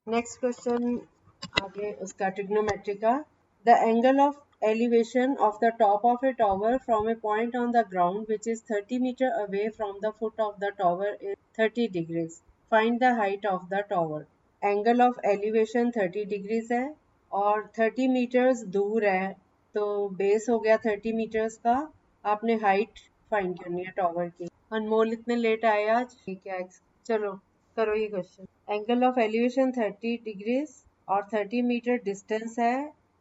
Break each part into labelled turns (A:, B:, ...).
A: Next question आगे उसका trigonometry का. The angle of elevation of the top of a tower from a point on the ground which is 30 meter away from the foot of the tower is 30 degrees. Find the height of the tower. Angle of elevation 30 degrees है और 30 metres दूर है, तो base हो गया 30 metres का. आपने height find करनी है टॉवर की. अनमोल इतने लेट आए आज, ठीक है. चलो करो ये question. Angle of elevation 30 degrees और 30 मीटर डिस्टेंस है,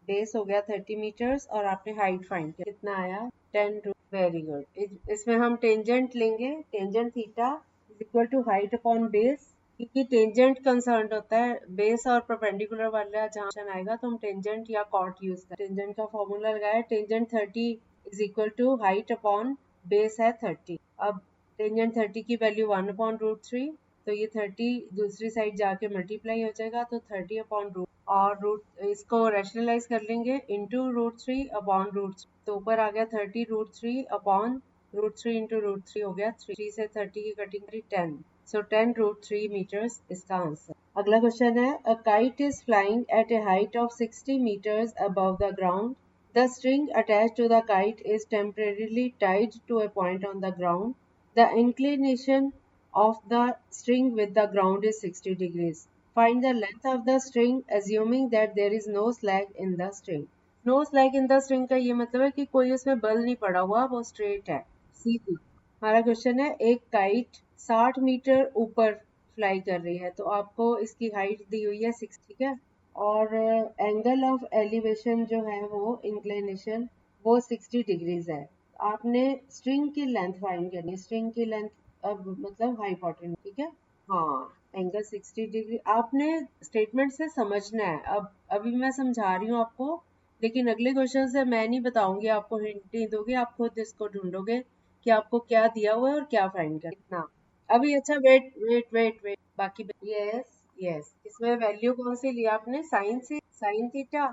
A: बेस हो गया 30 मीटर्स और आपने हाइट फाइंड किया. कितना आया? 10 टू. Very good. इसमें हम टेंजेंट लेंगे. Tangent theta is equal to height upon base, क्योंकि टेंजेंट कंसर्न होता है बेस और परपेंडिकुलर वाला जहां आएगा तो हम टेंजेंट या कॉट यूज करें. टेंजेंट का फॉर्मूला लगाया. Tangent 30 is equal to height upon base है 30. अब टेंजेंट 30 की वैल्यू 1/√3, तो ये 30 दूसरी साइड जाके मल्टीप्लाई हो जाएगा, तो 30 अपॉन रूट और रूट इसको रैशनलाइज कर लेंगे इंटू √3 अपॉन √3, तो ऊपर आ गया 30 √3 अपॉन √3 इंटू √3 हो गया 3 से 30 की कटिंग करी 10, सो 10√3 मीटर्स इसका आंसर. अगला क्वेश्चन है. A kite is flying eight A height of 60 meters above the ground. The string attached to the kite is temporarily tied to a point on the ground. The inclination of the string with the ground is 60 degrees. Find the length of the string assuming that there is no slack in the string. No slack in the string का ये मतलब है कि कोई उसमें बल नहीं पड़ा हुआ, वो स्ट्रेट है, सीधी. हमारा क्वेश्चन है. एक काइट 60 मीटर ऊपर फ्लाई कर रही है, तो आपको इसकी हाइट दी हुई है 60, ठीक है. और एंगल ऑफ एलिवेशन जो है वो इंक्लिनेशन वो 60 डिग्रीज है. आपने स्ट्रिंग की लेंथ फाइंड करनी है. स्ट्रिंग की लेंथ अब मतलब हाइपोटेन्यूज, ठीक है. हाँ, एंगल 60 डिग्री आपने स्टेटमेंट से समझना है. अब अभी मैं समझा रही हूँ आपको, लेकिन अगले क्वेश्चन से मैं नहीं बताऊंगी आपको, हिंट नहीं दोगे, आप खुद इसको ढूंढोगे कि आपको क्या दिया हुआ है और क्या फाइंड करना. अभी अच्छा, वेट वेट वेट वेट, बाकी. Yes yes. इसमें वैल्यू कौन सी लिया आपने? साइन से, साइन थीटा.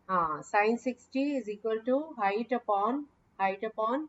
A: हाँ, sine 60 is equal to height upon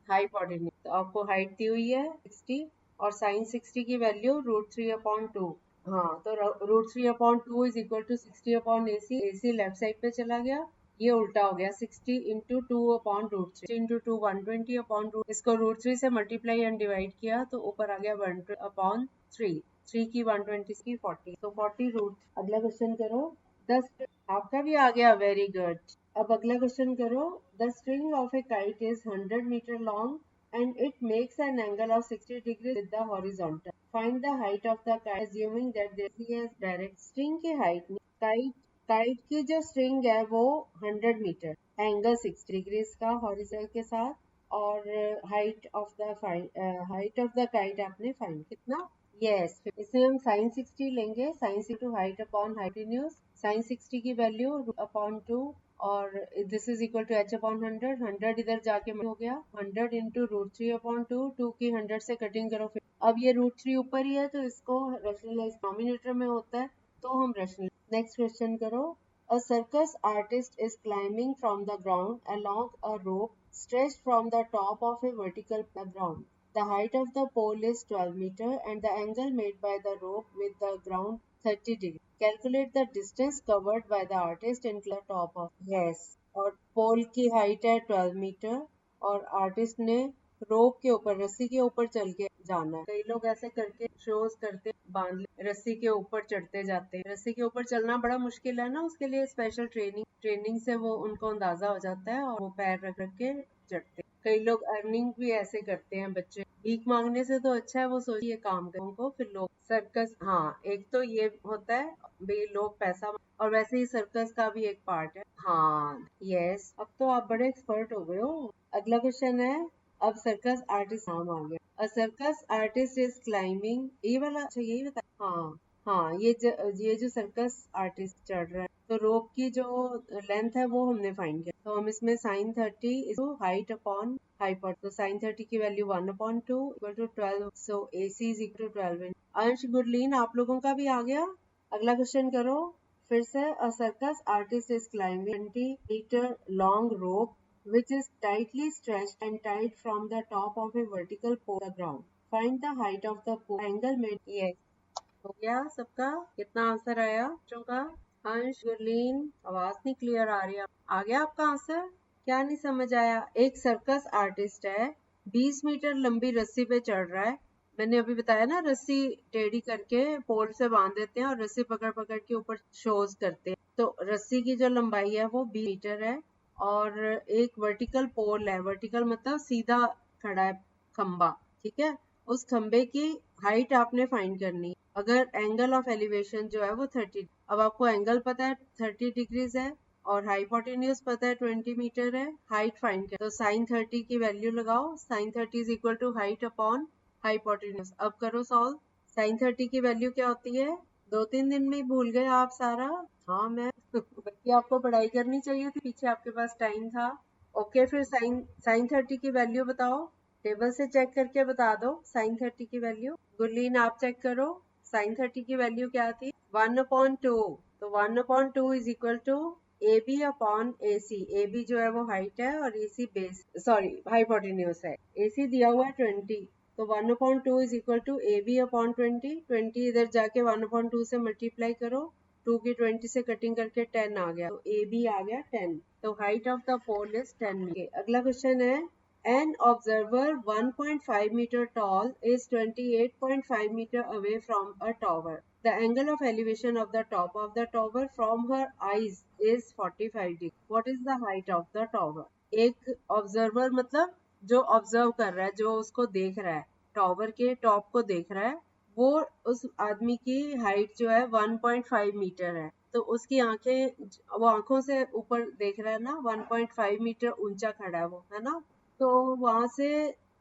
A: hypotenuse. तो आपको हाइट दी हुई है 60 और साइन 60 की वैल्यू √3/2. हाँ, तो √3/2 is equal to 60/AC. AC left side पे चला गया, ये उल्टा हो गया. 60 इंटू 2/√3 इंटू 2 120/√. इसको √3 से मल्टीप्लाई एंड डिवाइड किया तो ऊपर आ गया 1/3. 3 की 120 की 40, तो 40 रूट. अगला क्वेश्चन करो. 10 आपका भी आ गया. Very good. अब अगला क्वेश्चन करो. The string of a kite is 100 metre long and it makes an angle of 60 degrees with the horizontal. Find the height of the kite assuming that there is direct. String की height में kite की जो string है वो 100 metre, angle 60 degrees का horizontal के साथ, और हाइट ऑफ द काइट आपने फाइंड कितना? यस. इसमें हम साइन 60 लेंगे. Sine 60 height upon hypotenuse. Sine 60 की वैल्यू अपॉन 2 और this is equal to h upon 100. 100 इधर जाके हो गया 100 इंटू √3/2. 2 की 100 से कटिंग करो. फिर अब ये √3 ऊपर ही है तो इसको रैशनलाइज डिनोमिनेटर में होता है, तो हम रैशनल. नेक्स्ट क्वेश्चन करो. A circus artist is climbing from the ground along a rope stretched from the top of a vertical ground. The height of the pole is 12 meters and the angle made by the rope with the ground 30 degrees. Calculate the distance covered by the artist in the top of. Yes. और पोल की height है 12 metre और artist ने रोप के ऊपर, रस्सी के ऊपर चल के जाना है. कई लोग ऐसे करके शोज करते, बांध रस्सी के ऊपर चढ़ते जाते हैं. रस्सी के ऊपर चलना बड़ा मुश्किल है ना, उसके लिए स्पेशल ट्रेनिंग से वो उनको अंदाजा हो जाता है और वो पैर रख रख के चढ़ते. कई लोग अर्निंग भी ऐसे करते हैं. बच्चे भीख मांगने से तो अच्छा है वो सोचिए काम करें को, फिर लोग सर्कस. हाँ, एक तो ये होता है भाई लोग पैसा, और वैसे ही सर्कस का भी एक पार्ट है. हाँ यस, अब तो आप बड़े एक्सपर्ट हो गए हो. अगला क्वेश्चन है. अब सर्कस आर्टिस्ट नाम आ गया. अ सर्कस आर्टिस्ट इज क्लाइंबिंग. ये वाला अच्छा यही बता. हाँ हाँ, ये जो सर्कस आर्टिस्ट चढ़ रहा है, तो रोप की जो लेंथ है वो हमने फाइंड किया. तो हम इसमें साइन 30 हाइट अपॉन हाइपोट, तो साइन 30 की value 1/2 equal to 12, so AC is equal to 12. Ansh Gurleen आप लोगों का भी आ गया. अगला क्वेश्चन करो फिर से. A circus artist is climbing 20 metre long rope which is tightly stretched and tied from the top of a vertical pole to the ground. Find the height of the pole. Angle made. Yes. हो गया सबका? कितना answer आया बच्चों का? अंश, गुरलीन, आवाज नहीं क्लियर आ रही। आ गया आपका आंसर? क्या नहीं समझ आया? एक सर्कस आर्टिस्ट है, 20 मीटर लंबी रस्सी पे चढ़ रहा है। मैंने अभी बताया ना, रस्सी टेढ़ी करके पोल से बांध देते हैं और रस्सी पकड़ पकड़ के ऊपर शोज करते हैं। तो रस्सी की जो लंबाई है वो 20 मीटर है और एक वर्टिकल पोल है। वर्टिकल मतलब सीधा खड़ा है खंबा, ठीक है। उस खंबे की हाइट आपने फाइंड करनी है। अगर एंगल ऑफ एलिवेशन जो है वो 30, अब आपको एंगल पता है 30 डिग्रीज है और हाइपोटेन्यूज पता है 20 मीटर है, हाइट फाइंड कर। तो साइन 30 की वैल्यू लगाओ, sine 30 is equal to height upon hypotenuse. अब करो सॉल्व। साइन 30 की वैल्यू क्या होती है? 2-3 दिन में ही भूल गए आप सारा। हाँ मैं बल्कि आपको पढ़ाई करनी चाहिए थी, पीछे आपके पास टाइम था। ओके, फिर साइन साइन 30 की वैल्यू बताओ, टेबल से चेक करके बता दो साइन 30 की वैल्यू। गुरलीन आप चेक करो, साइन 30 की वैल्यू क्या थी? 1/2। तो 1/2 is equal to A B upon A C. A B जो है वो हाइट है और A C base, sorry hypotenuse है। ए सी दिया हुआ है 20, तो 1/2 is equal to A B upon 20। 20 इधर जाके 1/2 से मल्टीप्लाई करो, 2 की 20 से कटिंग करके 10 आ गया, तो ए बी आ गया 10। तो height of the pole is 10 metre. अगला क्वेश्चन है, an observer 1.5 meter tall is 28.5 meter away from a tower. The angle of elevation of the top of the tower from her eyes is 45 degrees. What is the height of the tower? एक observer मतलब जो observe कर रहा है, जो उसको देख रहा है, टॉवर के टॉप को देख रहा है, वो उस आदमी की हाइट जो है 1.5 मीटर है। तो उसकी आंखें, वो आंखों से ऊपर देख रहा है ना, 1.5 मीटर ऊंचा खड़ा है वो, है ना। तो वहां से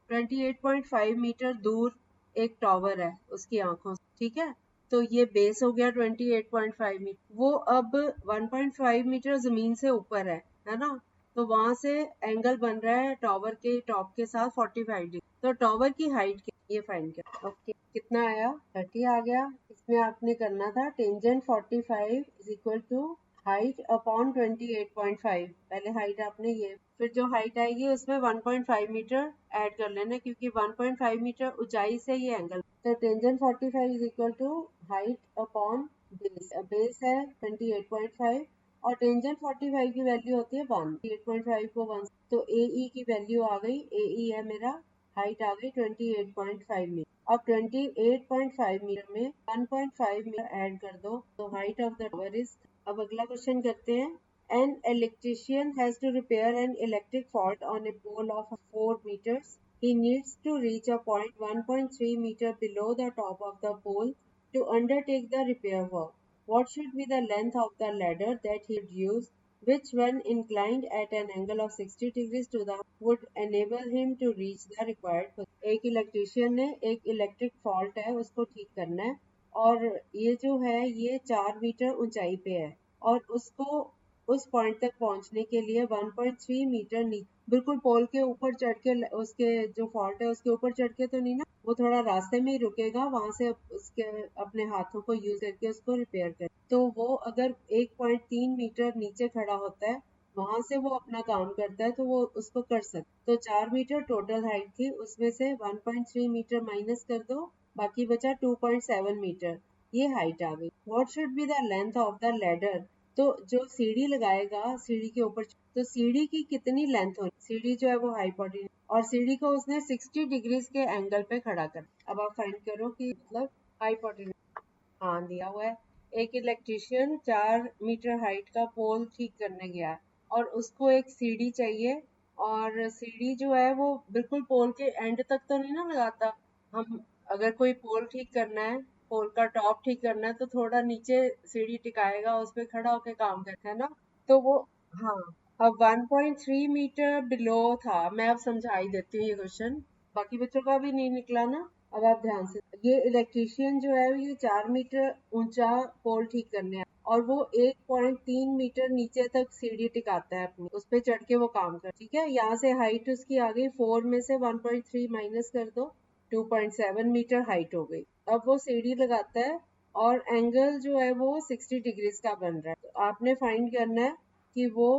A: 28.5 मीटर दूर एक टॉवर है उसकी आंखों से, ठीक है। तो ये बेस हो गया 28.5 मीटर। वो अब 1.5 मीटर जमीन से ऊपर है ना। तो वहां से एंगल बन रहा है टॉवर के टॉप के साथ 45 डिग्री। तो टॉवर की हाइट ये फाइंड कर। ओके, कितना आया? 30 आ गया। इसमें आपने करना था tangent 45 is equal to height upon 28.5। पहले हाइट आपने ये, फिर जो हाइट आएगी उसमें 1.5 मीटर ऐड कर लेना, क्योंकि 1.5 मीटर ऊंचाई से ये एंगल। तो tangent 45 is equal to height upon base. Base है 28.5 और टेंजेंट 45 की वैल्यू होती है 1। 28.5 को 1, तो AE की वैल्यू आ गई, AE है मेरा, हाइट आ गई 28.5 मीटर। अब 28.5 मीटर में 1.5 मीटर ऐड कर दो, तो height of the tower is. अब अगला क्वेश्चन करते हैं। An electrician has to repair an electric fault on a pole of 4 meters. He needs to reach a point 1.3 meter below the top of the pole to undertake the repair work. What should be the length of the ladder that he would use, which when inclined at an angle of 60 degrees to the would enable him to reach the required position? एक electrician ने एक electric fault है उसको ठीक करना है, और ये जो है ये 4 मीटर ऊंचाई पे है, और उसको उस पॉइंट तक पहुंचने के लिए 1.3 मीटर नीचे, बिल्कुल पोल के ऊपर चढ़ के, उसके जो फॉल्ट है उसके ऊपर चढ़ के तो नहीं ना, वो थोड़ा रास्ते में ही रुकेगा, वहां से उसके अपने हाथों को यूज करके उसको रिपेयर कर। तो वो अगर 1.3 मीटर नीचे खड़ा होता है, वहां से वो अपना काम करता है, तो वो उसको कर सकता। तो 4 मीटर टोटल हाइट थी, उसमें से 1.3 मीटर माइनस कर दो, बाकी बचा 2.7 मीटर, ये हाइट आ गई। What should be the length of the ladder? तो जो सीढ़ी लगाएगा, सीढ़ी के ऊपर, तो सीढ़ी की कितनी लेंथ होगी? सीढ़ी जो है वो हाइपोटेन्यूज, और सीढ़ी को उसने 60 डिग्रीज के एंगल पे खड़ा कर। अब आप फाइंड करो कि मतलब हाइपोटेन्यूज। हाँ दिया हुआ है। एक इलेक्ट्रिशियन 4 मीटर हाइट का पोल ठीक करने गया और उसको एक सीढ़ी चाहिए, और सीढ़ी जो है वो बिल्कुल पोल के एंड तक तो नहीं ना लगाता। हम अगर कोई पोल ठीक करना है, पोल का टॉप ठीक करना है, तो थोड़ा नीचे सीढ़ी टिकाएगा, उस पे खड़ा होकर काम करता है ना। तो वो, हाँ, अब 1.3 मीटर बिलो था। मैं अब समझा ही देती हूँ ये क्वेश्चन, बाकी बच्चों का भी नहीं निकला ना। अब आप ध्यान से, ये इलेक्ट्रिशियन जो है ये 4 मीटर ऊंचा पोल ठीक करने, और वो 1.3 मीटर नीचे तक सीढ़ी टिकाता है अपनी, उस पे चढ़ के वो काम कर, ठीक है। यहाँ से हाइट उसकी आ गई 4 में से 1.3 माइनस कर दो, 2.7 मीटर हाइट हो गई। अब वो सीढ़ी लगाता है और एंगल जो है वो 60 डिग्रीज का बन रहा है। तो आपने फाइंड करना है कि वो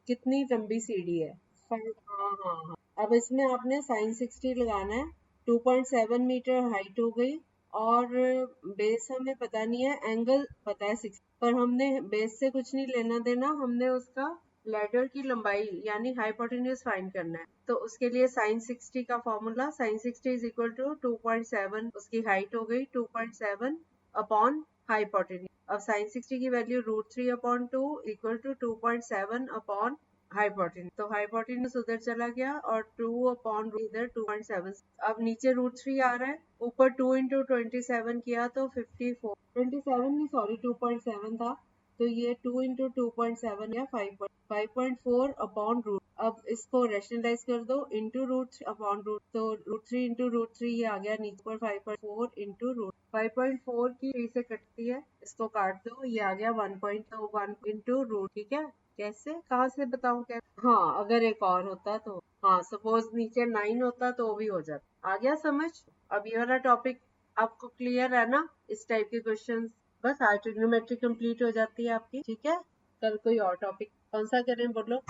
A: कितनी लंबी सीढ़ी है। हाँ हाँ हाँ। अब इसमें आपने साइन 60 लगाना है, 2.7 मीटर हाइट हो गई और बेस हमें पता नहीं है, एंगल पता है 60, पर हमने बेस से कुछ नहीं लेना देना, हमने उसका लैडर की लंबाई यानी हाइपोटेन्यूज फाइंड करना है। तो उसके लिए sin 60 का formula, sin 60 is equal to 2.7, उसकी हाइट हो गई 2.7 अपॉन हाइपोटेन्यूज। अब sin 60 की value √3/2 equal to 2.7 upon hypotenuse. तो हाइपोटेन्यूज उधर चला गया और 2 अपॉन इधर 2.7। अब नीचे √3 आ रहा है, ऊपर 2 इंटू 27 किया तो 54, 27 नहीं सॉरी 2.7 था, तो ये 2 इंटू 2.7 या 5.4 अपॉन रूट। अब इसको रेशनलाइज कर दो, इंटू रूट अपॉन रूट, तो √3 इंटू √3 ये आ गया नीचे पर 5.4 इंटू रूट। 5.4 की 3 से कटती है, इसको काट दो, ये आ गया 1.1 इंटू रूट। ठीक है, कैसे कहाँ से बताऊं क्या? हाँ, अगर एक और होता तो, हाँ सपोज नीचे 9 होता तो भी हो जाता। आ गया समझ? अब ये वाला टॉपिक आपको क्लियर है ना? इस टाइप के क्वेश्चंस, बस आज ट्रिग्नोमेट्री कंप्लीट हो जाती है आपकी। ठीक है, कल कोई और टॉपिक कौन सा करें बोलो?